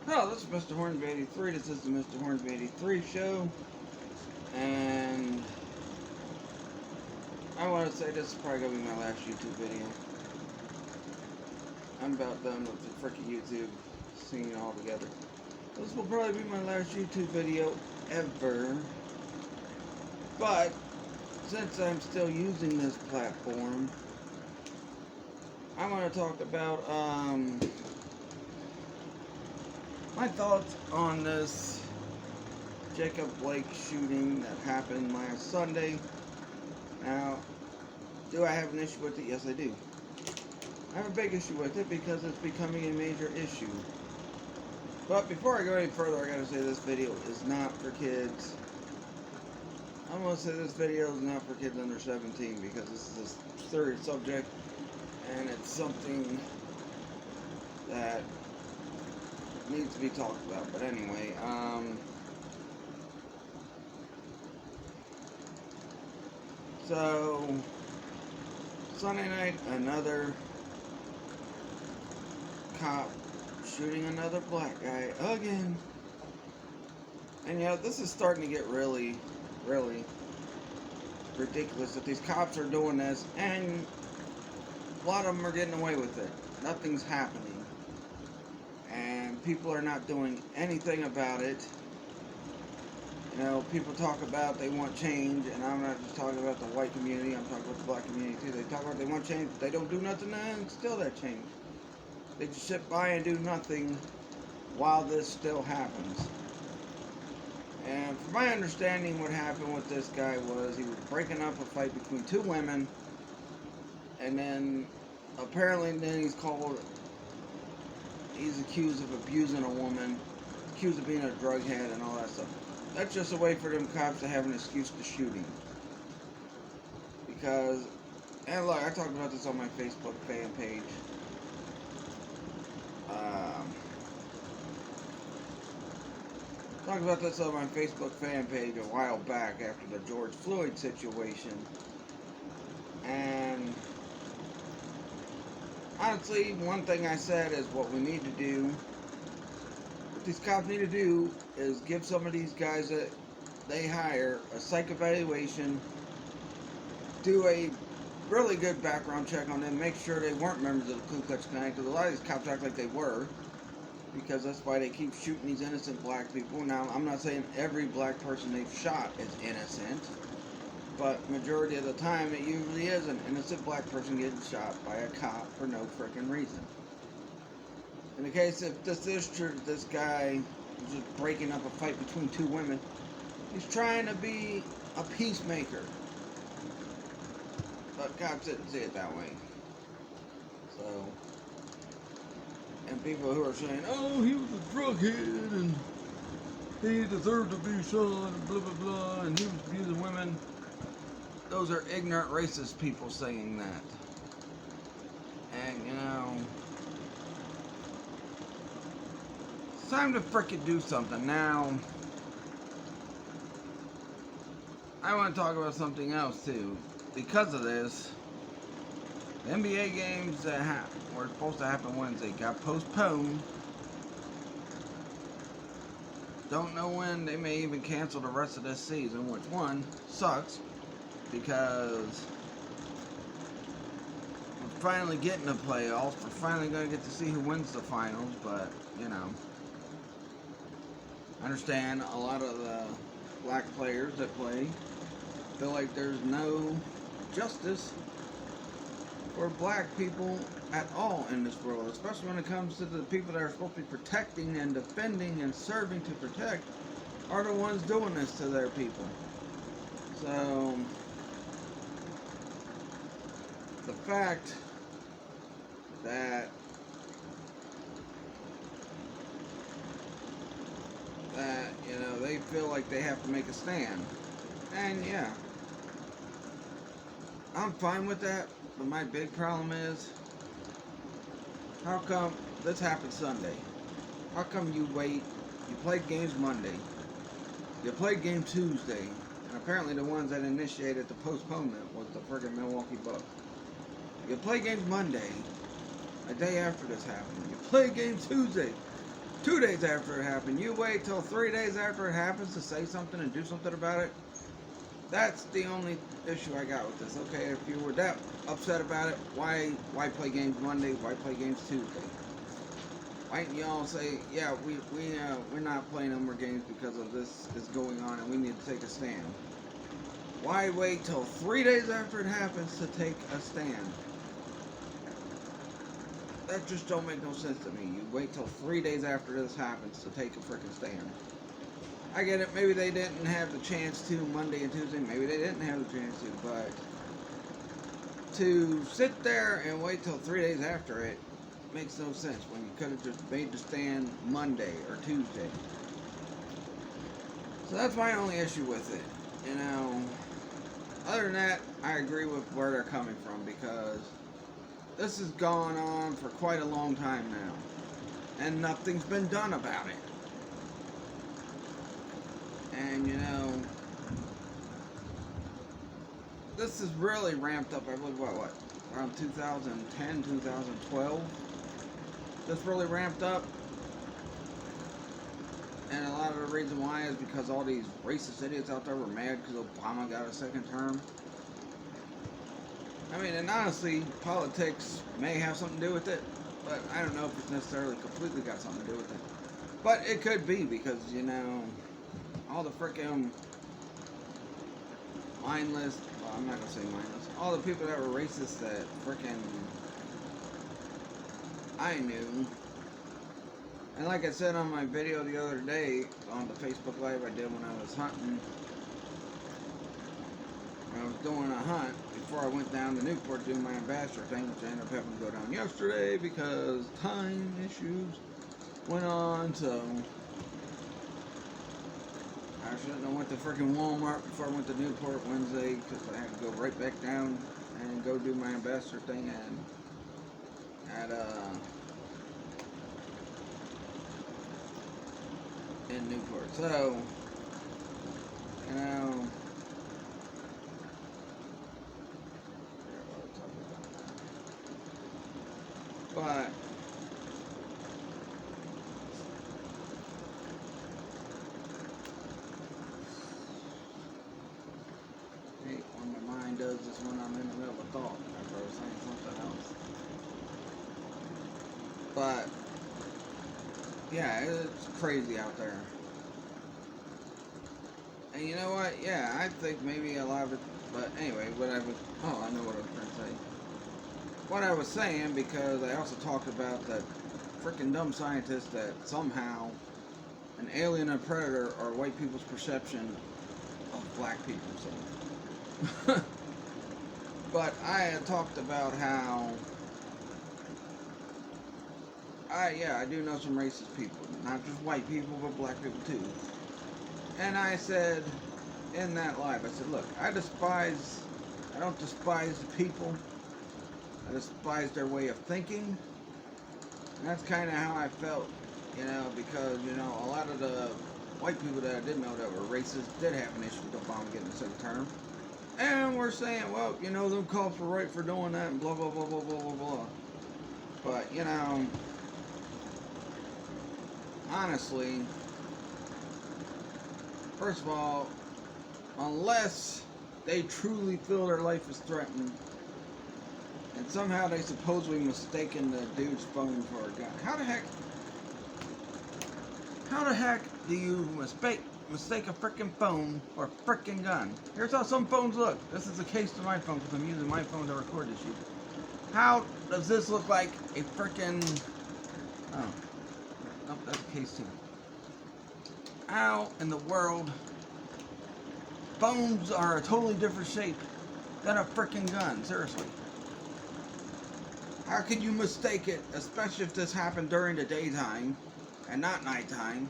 Hello, this is Mr. Hornsby 83. This is the Mr. Hornsby 83 show. And I want to say this is probably going to be my last YouTube video. I'm about done with the frickin' YouTube scene altogether. This will probably be my last YouTube video ever. But since I'm still using this platform, I want to talk about my thoughts on this Jacob Blake shooting that happened last Sunday. Now, do I have an issue with it? Yes, I do. I have a big issue with it because it's becoming a major issue. But before I go any further, I gotta say this video is not for kids. I'm gonna say this video is not for kids under 17 because this is a serious subject and it's something that needs to be talked about. But anyway, so Sunday night, another cop shooting another black guy again. And this is starting to get really ridiculous that these cops are doing this, and a lot of them are getting away with it. Nothing's happening. And people are not doing anything about it. You know, people talk about they want change, and I'm not just talking about the white community, I'm talking about the black community too. They talk about they want change, but they don't do nothing to instill that change. They just sit by and do nothing while this still happens. And from my understanding, what happened with this guy was he was breaking up a fight between two women, and then apparently he's accused of abusing a woman, accused of being a drug head and all that stuff. That's just a way for them cops to have an excuse to shoot him. Because, and look, I talked about this on my Facebook fan page. Talked about this on my Facebook fan page a while back after the George Floyd situation. And honestly, one thing I said is what we need to do, what these cops need to do is give some of these guys that they hire a psych evaluation, do a really good background check on them, make sure they weren't members of the Ku Klux Klan, because a lot of these cops act like they were, because that's why they keep shooting these innocent black people. Now, I'm not saying every black person they've shot is innocent, but majority of the time it usually is an innocent black person getting shot by a cop for no freaking reason. In the case if this is true, this guy was just breaking up a fight between two women. He's trying to be a peacemaker. But cops didn't see it that way. So, and people who are saying, oh, he was a drug head and he deserved to be shot and blah blah blah and he was abusing women. Those are ignorant racist people saying that. And it's time to frickin' do something. Now, I want to talk about something else too. Because of this, the NBA games that were supposed to happen Wednesday got postponed. Don't know when. They may even cancel the rest of this season, which one sucks because we're finally getting the playoffs. We're finally going to get to see who wins the finals, but I understand a lot of the black players that play feel like there's no justice for black people at all in this world, especially when it comes to the people that are supposed to be protecting and defending and serving to protect are the ones doing this to their people. So the fact that they feel like they have to make a stand, and I'm fine with that, but my big problem is, how come this happened Sunday? How come you wait, you played games Monday, you played game Tuesday, and apparently the ones that initiated the postponement was the friggin' Milwaukee Bucks. You play games Monday, a day after this happened. You play game Tuesday, 2 days after it happened. You wait till 3 days after it happens to say something and do something about it. That's the only issue I got with this. Okay, if you were that upset about it, why play games Monday? Why play games Tuesday? Why didn't y'all say, yeah, we're not playing no more games because of this is going on and we need to take a stand? Why wait till 3 days after it happens to take a stand? That just don't make no sense to me. You wait till 3 days after this happens to take a freaking stand. I get it, maybe they didn't have the chance to Monday and Tuesday, maybe they didn't have the chance to, but to sit there and wait till 3 days after it makes no sense when you could have just made the stand Monday or Tuesday. So that's my only issue with it. You know, other than that, I agree with where they're coming from because this has gone on for quite a long time now, and nothing's been done about it. And you know, this is really ramped up. I believe what around 2010, 2012. This really ramped up, and a lot of the reason why is because all these racist idiots out there were mad because Obama got a second term. I mean, and honestly, politics may have something to do with it, but I don't know if it's necessarily completely got something to do with it. But it could be because, you know, all the frickin' mindless, well, I'm not gonna say mindless, all the people that were racist that frickin' I knew. And like I said on my video the other day, on the Facebook Live I did when I was hunting, I was doing a hunt before I went down to Newport doing my ambassador thing, which I ended up having to go down yesterday because time issues went on, so I shouldn't have went to freaking Walmart before I went to Newport Wednesday because I had to go right back down and go do my ambassador thing in Newport. So, you know, but when my mind does this when I'm in the middle of thought after I was saying something else. But yeah, it's crazy out there. And you know what? Yeah, I think maybe a lot of it, but anyway, I know what I was trying to say. What I was saying, because I also talked about that freaking dumb scientist that somehow an alien and predator are white people's perception of black people. So. But I had talked about how I do know some racist people, not just white people, but black people too. And I said in that live, I said, look, I don't despise the people. I despise their way of thinking. And that's kind of how I felt, you know, because, you know, a lot of the white people that I did know that were racist did have an issue with Obama getting a second term. And we're saying, well, you know, them cops were right for doing that and blah, blah, blah, blah, blah, blah, blah. But, you know, honestly, first of all, unless they truly feel their life is threatened, and somehow they supposedly mistaken the dude's phone for a gun. How the heck do you mistake a freaking phone for a freaking gun? Here's how some phones look. This is the case to my phone because I'm using my phone to record this shit. How does this look like a freaking... Oh. Nope, that's the case too. How in the world... Phones are a totally different shape than a freaking gun. Seriously. How could you mistake it, especially if this happened during the daytime and not nighttime?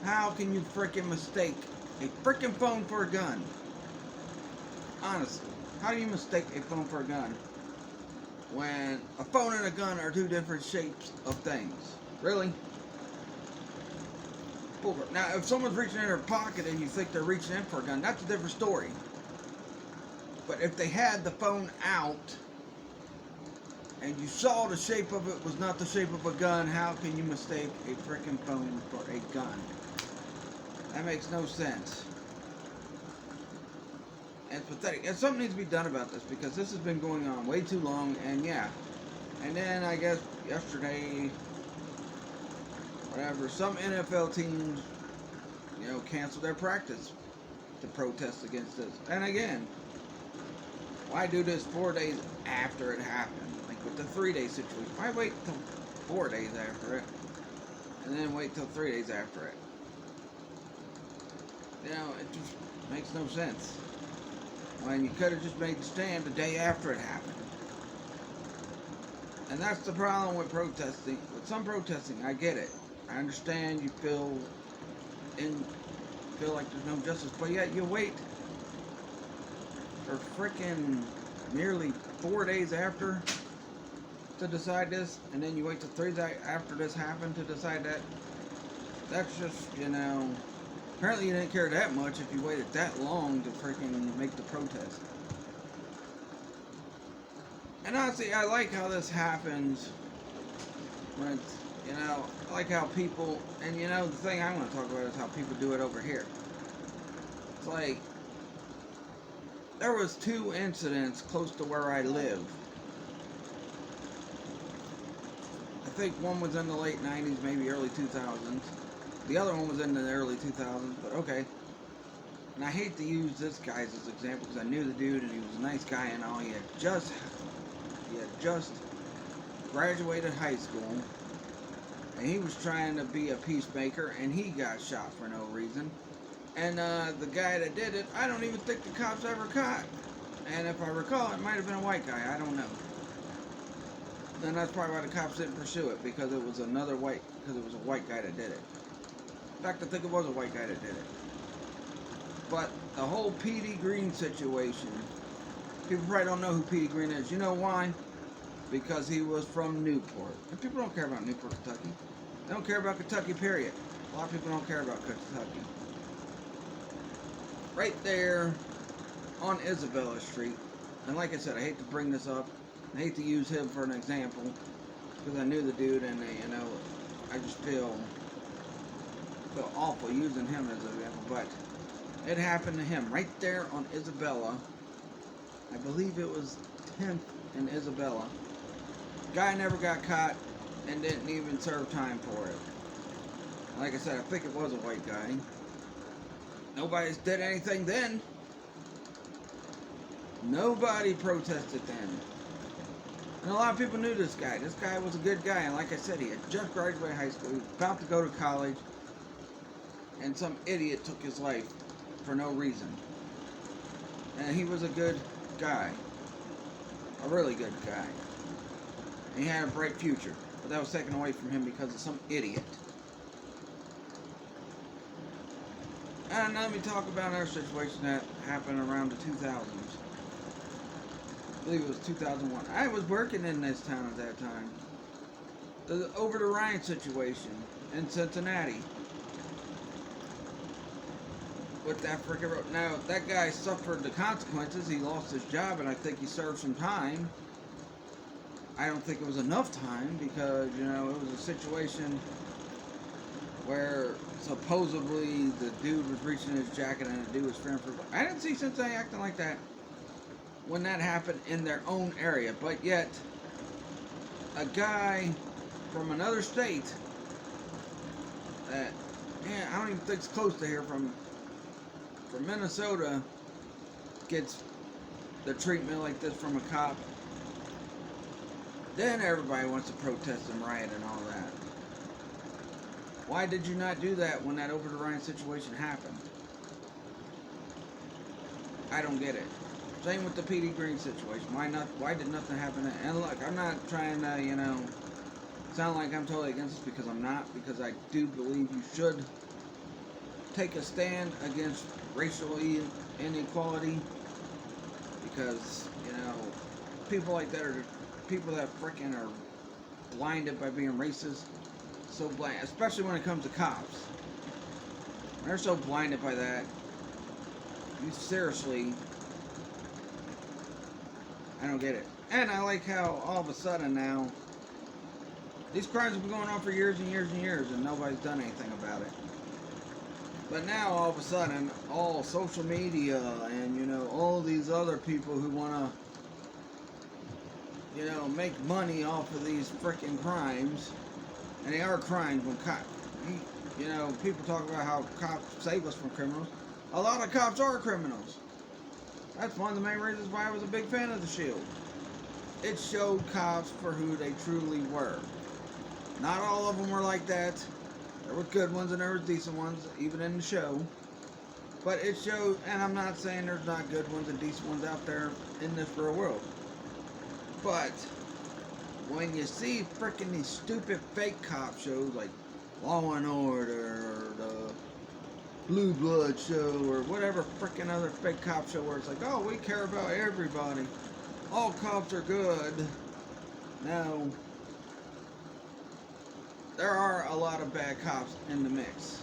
How can you freaking mistake a freaking phone for a gun? Honestly, how do you mistake a phone for a gun when a phone and a gun are two different shapes of things? Really? Now, if someone's reaching in their pocket and you think they're reaching in for a gun, that's a different story. But if they had the phone out and you saw the shape of it was not the shape of a gun, how can you mistake a freaking phone for a gun? That makes no sense. And it's pathetic. And something needs to be done about this because this has been going on way too long. And yeah. And then I guess yesterday, whatever, some NFL teams, canceled their practice to protest against this. And again, why do this 4 days after it happened? Like with the 3-day situation. Why wait till 4 days after it? And then wait till 3 days after it? It just makes no sense. When you could have just made the stand the day after it happened. And that's the problem with protesting. With some protesting, I get it. I understand you feel like there's no justice, but yet you wait for freaking nearly 4 days after to decide this, and then you wait till 3 days after this happened to decide that. That's just, apparently you didn't care that much if you waited that long to freaking make the protest. And honestly, I like how this happens when it's, I like how people, and the thing I want to talk about is how people do it over here. It's like, there was 2 incidents close to where I live. I think one was in the late 90s, maybe early 2000s. The other one was in the early 2000s, but okay. And I hate to use this guy as an example because I knew the dude and he was a nice guy and all. He had just graduated high school. And he was trying to be a peacemaker, and he got shot for no reason. And the guy that did it, I don't even think the cops ever caught. And if I recall, it might have been a white guy. I don't know. And that's probably why the cops didn't pursue it, because it was a white guy that did it. In fact, I think it was a white guy that did it. But the whole Petey Greene situation, people probably don't know who Petey Greene is. You know why? Because he was from Newport. And people don't care about Newport, Kentucky. They don't care about Kentucky, period. A lot of people don't care about Kentucky. Right there on Isabella Street. And like I said, I hate to bring this up. I hate to use him for an example. Because I knew the dude and, I just feel awful using him as an example. But it happened to him right there on Isabella. I believe it was 10th and Isabella. Guy never got caught and didn't even serve time for it. Like I said, I think it was a white guy. Nobody did anything then. Nobody protested then. And a lot of people knew this guy. This guy was a good guy, and like I said, he had just graduated high school. He was about to go to college, and some idiot took his life for no reason. And he was a good guy. A really good guy. And he had a bright future. But that was taken away from him because of some idiot. And let me talk about another situation that happened around the 2000s. I believe it was 2001. I was working in this town at that time. The Over the Rhine situation in Cincinnati. With that freaking road. Now, that guy suffered the consequences. He lost his job, and I think he served some time. I don't think it was enough time because, it was a situation where supposedly the dude was reaching in his jacket and the dude was fearing for. I didn't see Cincinnati acting like that when that happened in their own area, but yet a guy from another state that, I don't even think it's close to here, from Minnesota, gets the treatment like this from a cop. Then everybody wants to protest and riot and all that. Why did you not do that when that Over the Rhine situation happened? I don't get it. Same with the Petey Greene situation. Why did nothing happen then? And look, I'm not trying to, sound like I'm totally against this, because I'm not. Because I do believe you should take a stand against racial inequality. Because, people like that are people that freaking are blinded by being racist. So blind, especially when it comes to cops. They're so blinded by that. You seriously, I don't get it. And I like how all of a sudden now, these crimes have been going on for years and years and years, and nobody's done anything about it. But now all of a sudden, all social media and all these other people who want to make money off of these freaking crimes, and they are crimes when people talk about how cops save us from criminals. A lot of cops are criminals. That's one of the main reasons why I was a big fan of The Shield. It showed cops for who they truly were. Not all of them were like that. There were good ones and there were decent ones, even in the show. But it showed, and I'm not saying there's not good ones and decent ones out there in this real world. But when you see freaking these stupid fake cop shows like Law and Order or the Blue Blood show or whatever freaking other fake cop show where it's like, oh, we care about everybody. All cops are good. No. There are a lot of bad cops in the mix.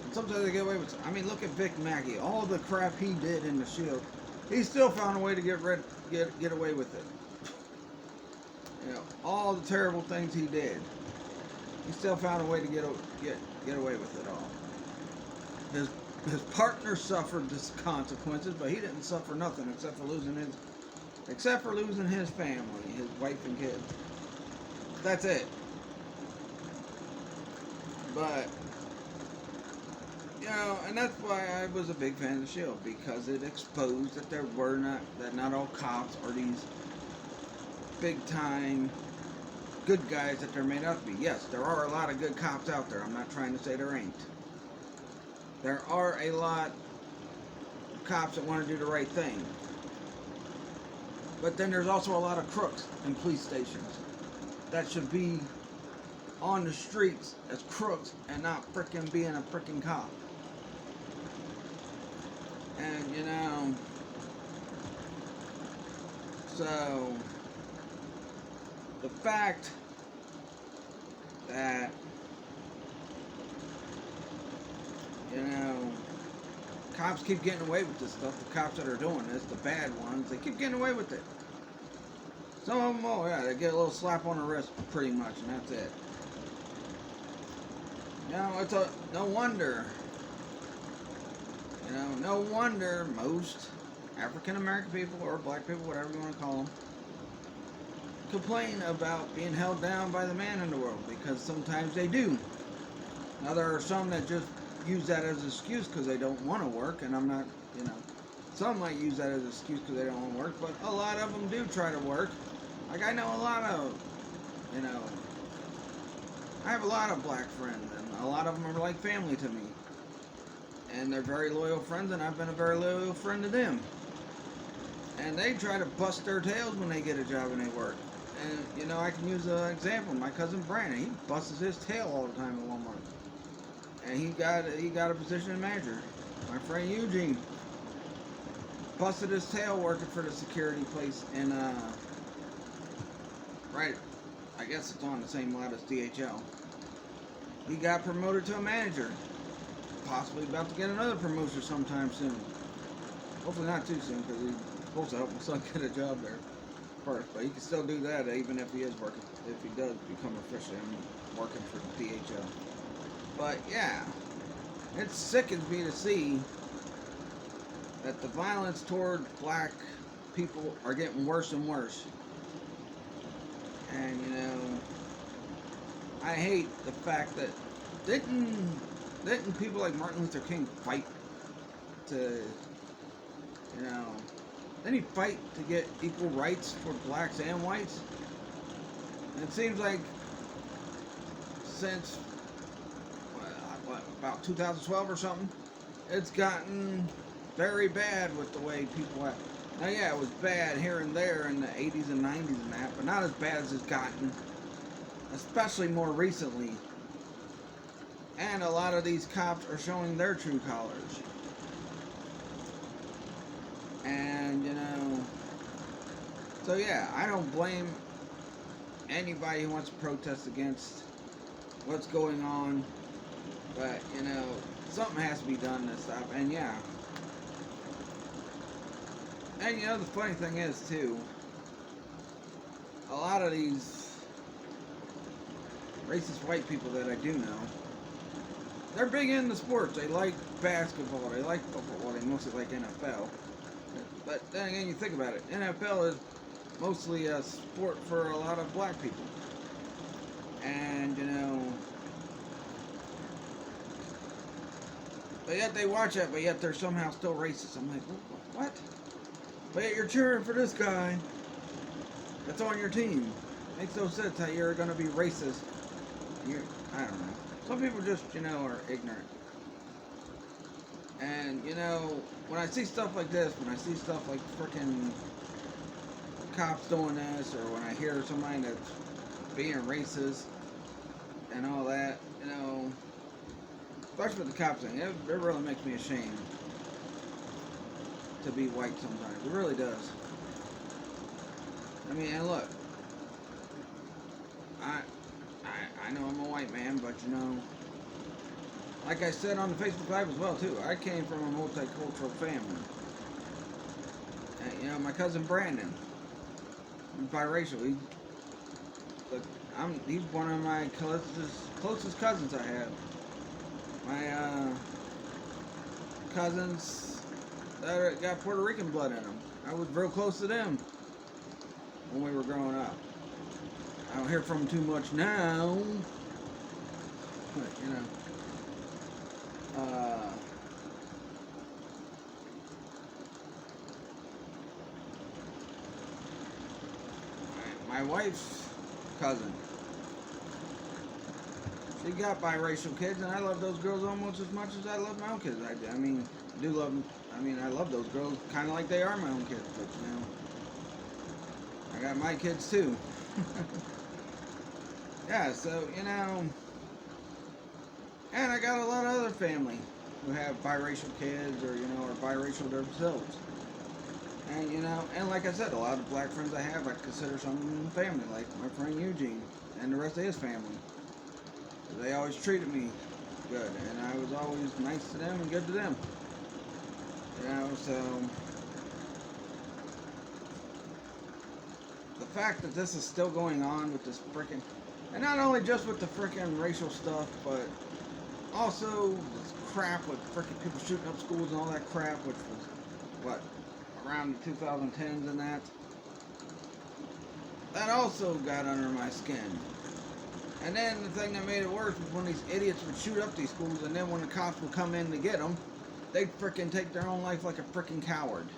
And sometimes they get away with it. I mean, look at Vic Mackey. All the crap he did in The Shield, he still found a way to get away with it. All the terrible things he did, he still found a way to get away with it all. His partner suffered the consequences, but he didn't suffer nothing except for losing his family, his wife and kids. That's it. But and that's why I was a big fan of The Shield, because it exposed that not all cops are these big time good guys that they're made out to be. Yes, there are a lot of good cops out there. I'm not trying to say there ain't. There are a lot of cops that want to do the right thing. But then there's also a lot of crooks in police stations that should be on the streets as crooks and not frickin' being a frickin' cop. And so the fact that cops keep getting away with this stuff, the cops that are doing this, the bad ones, they keep getting away with it. Some of them, oh yeah, they get a little slap on the wrist pretty much, and that's it. No wonder, no wonder most African American people or black people, whatever you want to call them, complain about being held down by the man in the world, because sometimes they do. Now there are some that just use that as an excuse because they don't want to work, and I'm not, some might use that as an excuse because they don't want to work, but a lot of them do try to work. Like I know a lot of, I have a lot of black friends, and a lot of them are like family to me. And they're very loyal friends, and I've been a very loyal friend to them. And they try to bust their tails when they get a job and they work. And, I can use an example. My cousin Brandon, he busts his tail all the time at Walmart. And he got a position as manager. My friend Eugene busted his tail working for the security place in, right, I guess it's on the same lot as DHL. He got promoted to a manager. Possibly about to get another promotion sometime soon. Hopefully not too soon, because he's supposed to help my son get a job there first. But he can still do that even if he is working, if he does become officially working for DHL. But yeah, it sickens me to see that the violence toward black people are getting worse and worse. And I hate the fact that didn't people like Martin Luther King fight to, didn't he fight to get equal rights for blacks and whites? And it seems like since about 2012 or something, it's gotten very bad with the way people act. Now yeah, it was bad here and there in the 80s and 90s and that, but not as bad as it's gotten, especially more recently. And a lot of these cops are showing their true colors. And, so yeah, I don't blame anybody who wants to protest against what's going on. But, something has to be done to stop. And yeah. And, the funny thing is, too, a lot of these racist white people that I do know, they're big into sports. They like basketball. They like football. They mostly like NFL. But then again, you think about it. NFL is mostly a sport for a lot of black people. And, you know, but yet they watch it, but yet they're somehow still racist. I'm like, what? But yet you're cheering for this guy that's on your team. Makes no sense how you're going to be racist. I don't know. Some people just, you know, are ignorant. And, you know, when I see stuff like this, when I see stuff like freaking cops doing this, or when I hear somebody that's being racist and all that, you know, especially with the cops thing, it really makes me ashamed to be white sometimes. It really does. I mean, and look, I know I'm a white man, but you know, like I said on the Facebook Live as well too, I came from a multicultural family. And, you know, my cousin Brandon, he's biracial. He's one of my closest cousins I have. My cousins that got Puerto Rican blood in them. I was real close to them when we were growing up. I don't hear from them too much now, but you know, my wife's cousin, she got biracial kids, and I love those girls almost as much as I love my own kids. I mean, I do love them. I mean, I love those girls kind of like they are my own kids, but you know, I got my kids too. Yeah, so, you know, and I got a lot of other family who have biracial kids, or, you know, are biracial themselves. And, you know, and like I said, a lot of black friends I have, I consider some of them family, like my friend Eugene and the rest of his family. They always treated me good, and I was always nice to them and good to them. You know, so the fact that this is still going on with this frickin', and not only just with the frickin' racial stuff, but also this crap with frickin' people shooting up schools and all that crap, which was, what, around the 2010s and that. That also got under my skin. And then the thing that made it worse was when these idiots would shoot up these schools, and then when the cops would come in to get them, they'd frickin' take their own life like a frickin' coward.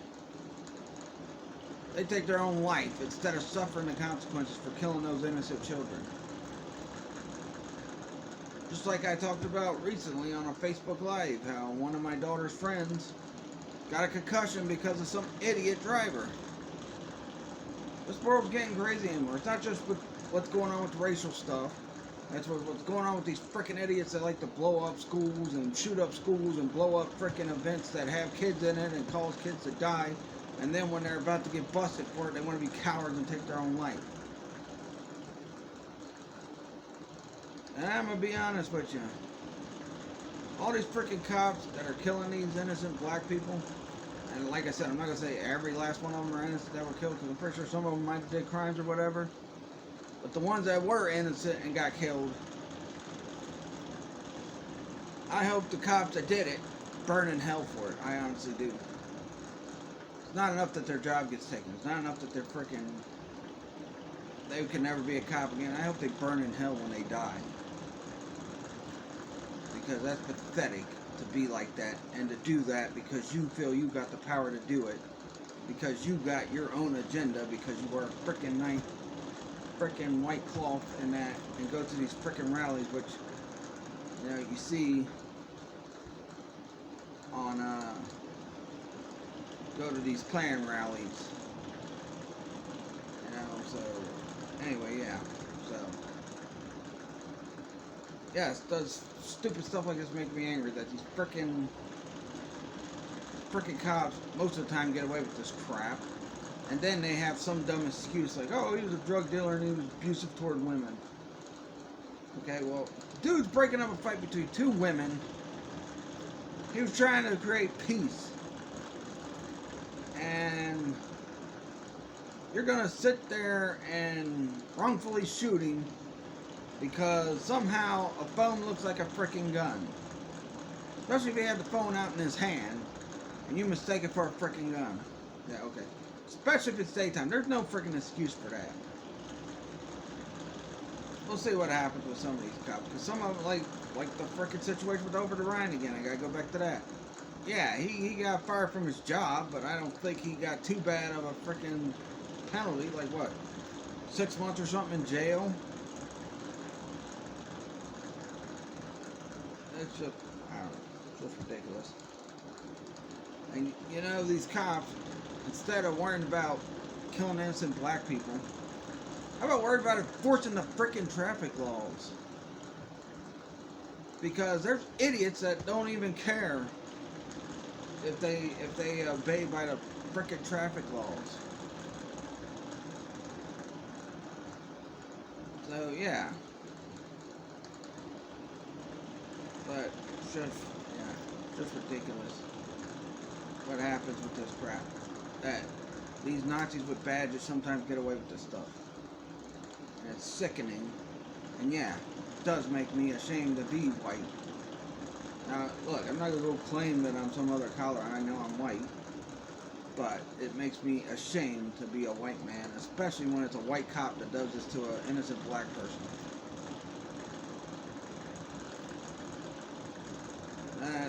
They take their own life instead of suffering the consequences for killing those innocent children. Just like I talked about recently on a Facebook Live, how one of my daughter's friends got a concussion because of some idiot driver. This world's getting crazy anymore. It's not just with what's going on with the racial stuff. That's what's going on with these frickin' idiots that like to blow up schools and shoot up schools and blow up frickin' events that have kids in it and cause kids to die. And then when they're about to get busted for it, they want to be cowards and take their own life. And I'm going to be honest with you. All these freaking cops that are killing these innocent black people, and like I said, I'm not going to say every last one of them are innocent that were killed, because I'm pretty sure some of them might have did crimes or whatever. But the ones that were innocent and got killed, I hope the cops that did it burn in hell for it. I honestly do. It's not enough that their job gets taken. It's not enough that they're freaking, they can never be a cop again. I hope they burn in hell when they die. Because that's pathetic to be like that and to do that because you feel you got the power to do it. Because you got your own agenda, because you wear a freaking nice freaking white cloth and that, and go to these freaking rallies, which, you know, you see on, go to these Klan rallies, you know, so, anyway, yeah, so, yes, does stupid stuff like this make me angry, that these freaking cops, most of the time, get away with this crap. And then they have some dumb excuse like, oh, he was a drug dealer and he was abusive toward women. Okay, well, dude's breaking up a fight between two women. He was trying to create peace. And you're gonna sit there and wrongfully shoot him because somehow a phone looks like a freaking gun. Especially if he had the phone out in his hand and you mistake it for a freaking gun. Yeah, okay. Especially if it's daytime. There's no freaking excuse for that. We'll see what happens with some of these cops. Because some of them, like the freaking situation with Over to Ryan again. I gotta go back to that. Yeah, he got fired from his job, but I don't think he got too bad of a freaking penalty. Like what? 6 months or something in jail? It's just, I don't know. It's just ridiculous. And you know, these cops, instead of worrying about killing innocent black people, how about worried about enforcing the freaking traffic laws? Because there's idiots that don't even care if they obey by the freaking traffic laws. So yeah. But it's just ridiculous what happens with this crap. That these Nazis with badges sometimes get away with this stuff. And it's sickening. And yeah, it does make me ashamed to be white. Now, look, I'm not going to go claim that I'm some other color. I know I'm white. But it makes me ashamed to be a white man, especially when it's a white cop that does this to an innocent black person.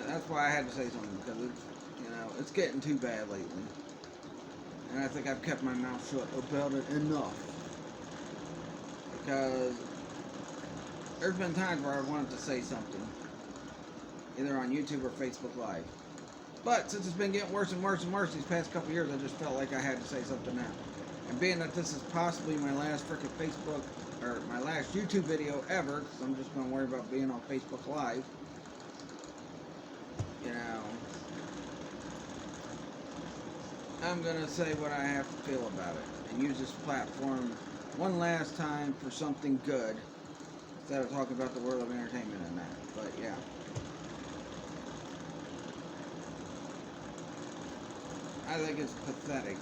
That's why I had to say something, because it's, you know, it's getting too bad lately. And I think I've kept my mouth shut about it enough. Because there's been times where I wanted to say something, either on YouTube or Facebook Live. But since it's been getting worse and worse and worse these past couple years, I just felt like I had to say something now. And being that this is possibly my last freaking Facebook, or my last YouTube video ever, because I'm just going to worry about being on Facebook Live, you know, I'm going to say what I have to feel about it and use this platform one last time for something good instead of talking about the world of entertainment and that. But yeah. I think it's pathetic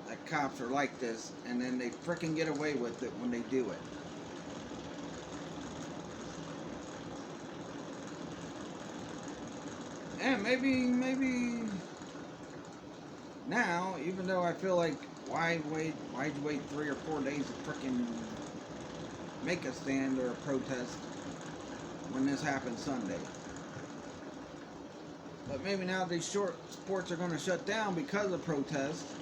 that cops are like this and then they frickin' get away with it when they do it. And maybe now, even though I feel like why'd you wait 3 or 4 days to frickin' make a stand or a protest when this happened Sunday? But maybe now these short sports are going to shut down because of protests,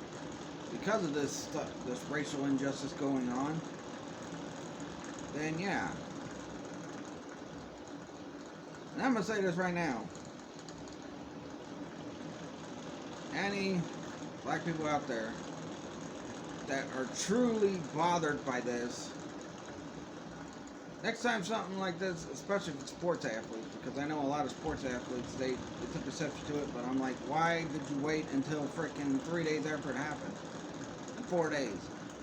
because of this stuff, this racial injustice going on. Then yeah. And I'm going to say this right now. Any black people out there that are truly bothered by this, next time something like this, especially if it's sports athletes, because I know a lot of sports athletes, they took exception to it, but I'm like, why did you wait until frickin' 3 days after it happened? 4 days.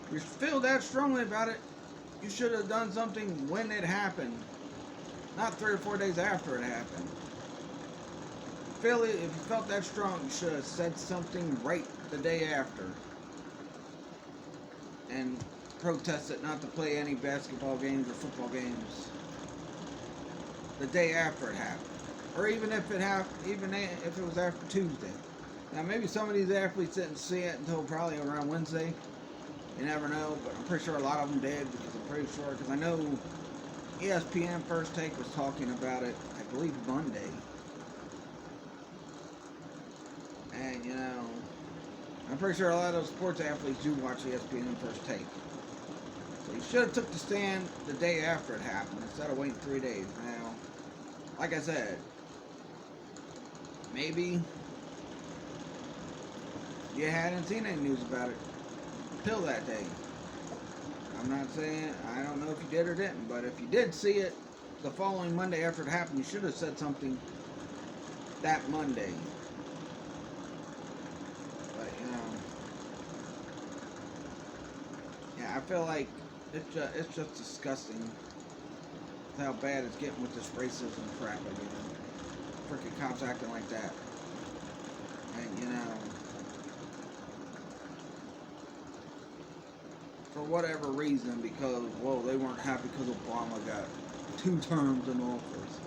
If you feel that strongly about it, you should have done something when it happened, not 3 or 4 days after it happened. If you felt that strong, you should have said something right the day after. And protested not to play any basketball games or football games the day after it happened. Or even if it was after Tuesday. Now maybe some of these athletes didn't see it until probably around Wednesday. You never know, but I'm pretty sure a lot of them did, because I'm pretty sure, because I know ESPN First Take was talking about it, I believe Monday. And, you know, I'm pretty sure a lot of those sports athletes do watch ESPN First Take. So you should have took the stand the day after it happened instead of waiting 3 days. Now, like I said, maybe you hadn't seen any news about it till that day. I'm not saying, I don't know if you did or didn't, but if you did see it the following Monday after it happened, you should have said something that Monday. I feel like it's just disgusting how bad it's getting with this racism crap again. Freaking cops acting like that. And, you know, for whatever reason, because, well, they weren't happy because Obama got 2 terms in office.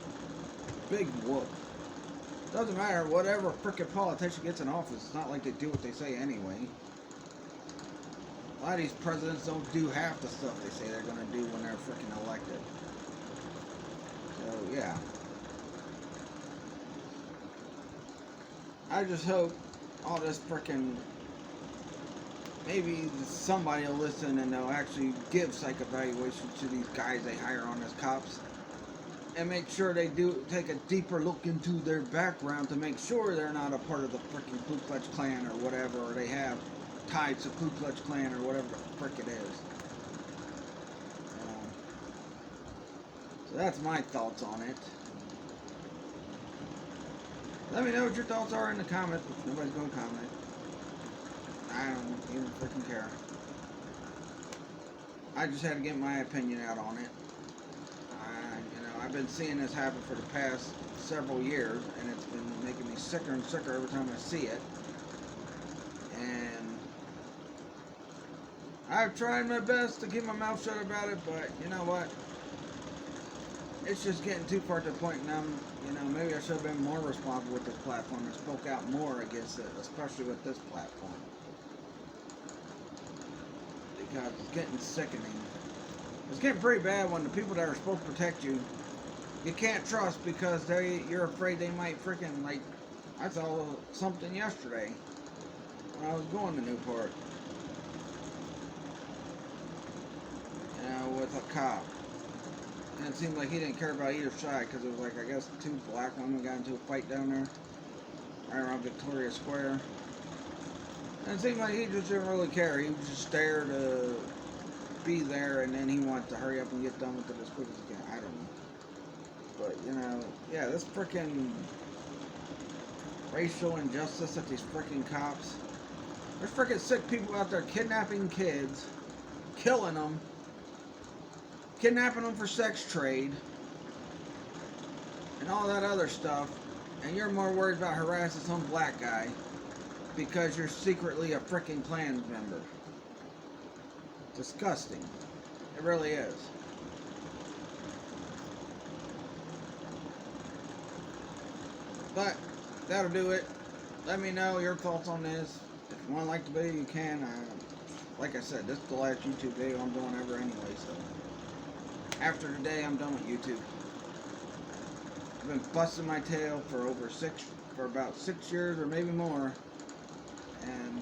Big whoop. Doesn't matter, whatever frickin' politician gets in office, it's not like they do what they say anyway. A lot of these presidents don't do half the stuff they say they're gonna do when they're frickin' elected. So, yeah. I just hope all this frickin', maybe somebody will listen and they'll actually give psych evaluations to these guys they hire on as cops. And make sure they do take a deeper look into their background to make sure they're not a part of the frickin' Ku Klux Klan or whatever, or they have ties to Ku Klux Klan or whatever the frick it is. So that's my thoughts on it. Let me know what your thoughts are in the comments, if nobody's going to comment. I don't even freaking care. I just had to get my opinion out on it. I've been seeing this happen for the past several years, and it's been making me sicker and sicker every time I see it. And I've tried my best to keep my mouth shut about it, but you know what? It's just getting too far to the point, and maybe I should have been more responsible with this platform and spoke out more against it, especially with this platform. Because it's getting sickening. It's getting pretty bad when the people that are supposed to protect you, you can't trust because you're afraid they might freaking, like, I saw something yesterday when I was going to Newport. With a cop. And it seemed like he didn't care about either side because it was like, I guess, 2 black women got into a fight down there, right around Victoria Square. And it seemed like he just didn't really care. He was just there to be there, and then he wanted to hurry up and get done with it as quick as he can. I don't know. But, yeah, this frickin' racial injustice at these frickin' cops. There's frickin' sick people out there kidnapping kids, killing them, kidnapping them for sex trade, and all that other stuff, and you're more worried about harassing some black guy because you're secretly a frickin' Klan member. Disgusting. It really is. But that'll do it. Let me know your thoughts on this. If you want to like the video, you can. Like I said, this is the last YouTube video I'm doing ever anyway, so after today, I'm done with YouTube. I've been busting my tail for about 6 years or maybe more, and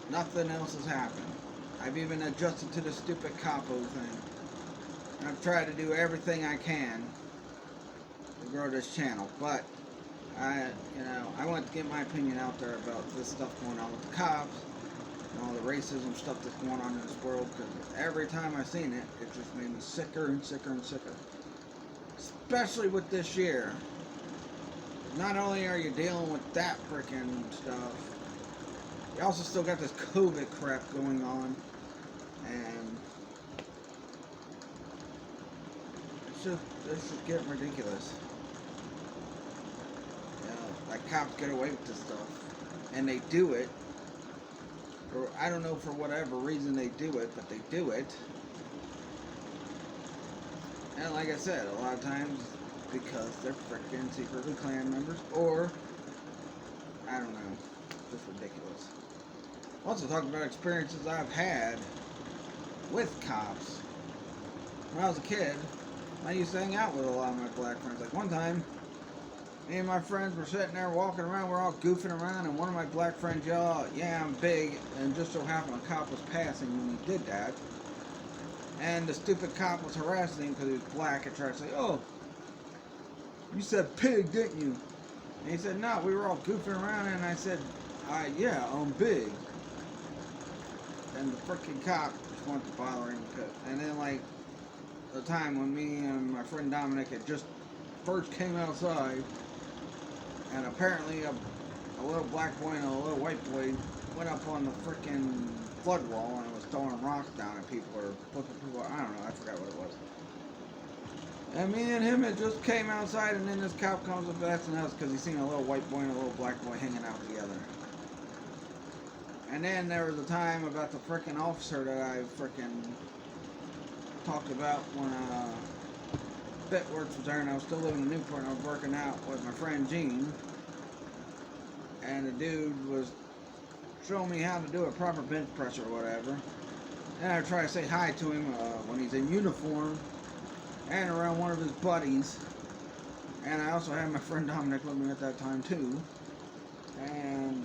nothing else has happened. I've even adjusted to the stupid capo thing. And I've tried to do everything I can to grow this channel, but I want to get my opinion out there about this stuff going on with the cops and all the racism stuff that's going on in this world, because every time I've seen it, it just made me sicker and sicker and sicker. Especially with this year. Not only are you dealing with that frickin' stuff, you also still got this COVID crap going on, and it's just getting ridiculous. Like, cops get away with this stuff, and they do it, or I don't know for whatever reason they do it, but they do it. And like I said, a lot of times because they're frickin' secretly Klan members, or I don't know, just ridiculous. Also talking about experiences I've had with cops. When I was a kid, I used to hang out with a lot of my black friends. Like one time, me and my friends were sitting there walking around, we're all goofing around, and one of my black friends yelled, "Yeah, I'm big," and just so happened a cop was passing when he did that. And the stupid cop was harassing him because he was black and tried to say, "Oh, you said pig, didn't you?" And he said, "No, we were all goofing around," and I said, "Yeah, I'm big." And the freaking cop just wanted to bother him. And then, like, the time when me and my friend Dominic had just first came outside, and apparently a little black boy and a little white boy went up on the freaking flood wall and was throwing rocks down at people or flipping people. I don't know, I forgot what it was. And me and him had just came outside, and then this cop comes up asking us because he's seen a little white boy and a little black boy hanging out together. And then there was a time about the frickin' officer that I frickin' talked about when Bitworks was there, and I was still living in Newport, and I was working out with my friend Gene. And the dude was showing me how to do a proper bench press or whatever. And I try to say hi to him when he's in uniform and around one of his buddies. And I also had my friend Dominic with me at that time too. And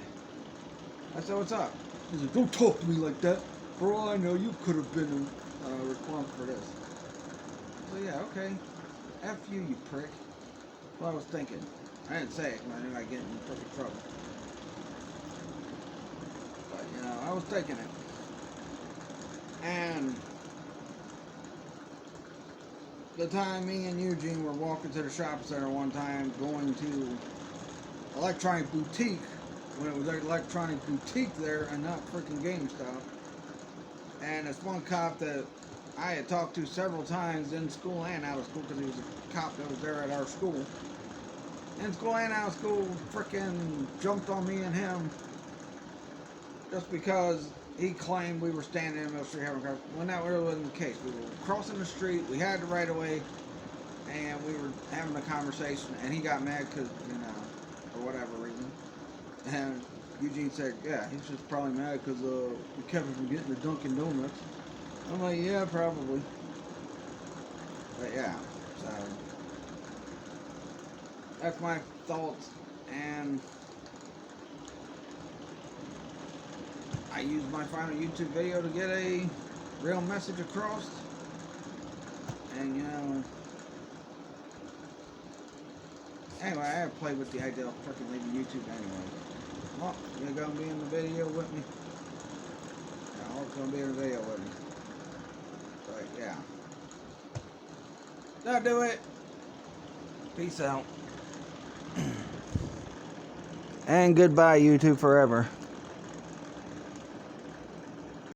I said, "What's up?" He's like, "Don't talk to me like that. For all I know, you could have been responsible for this." So yeah, okay. F you, you prick. That's what I was thinking. I didn't say it because I knew I'd get in perfect trouble. But, you know, I was thinking it. And the time me and Eugene were walking to the shopping center one time, going to Electronic Boutique, when it was Electronic Boutique there and not freaking GameStop. And this one cop that I had talked to several times in school and out of school, because he was a cop that was there at our school. In school and out of school, freaking jumped on me and him just because he claimed we were standing in the middle of the street having a conversation. When that really wasn't the case. We were crossing the street, we had the right of way, and we were having a conversation, and he got mad because, you know, for whatever reason. And Eugene said, yeah, he's just probably mad because we kept him from getting the Dunkin' Donuts. I'm like, yeah, probably. But yeah, so that's my thoughts, and I used my final YouTube video to get a real message across. And you know, anyway, I have played with the idea of freaking leaving YouTube anyway. Well, you're gonna be in the video with me? Yeah, Hulk's gonna be in the video with me. But yeah. That'll do it. Peace out. And goodbye, YouTube forever.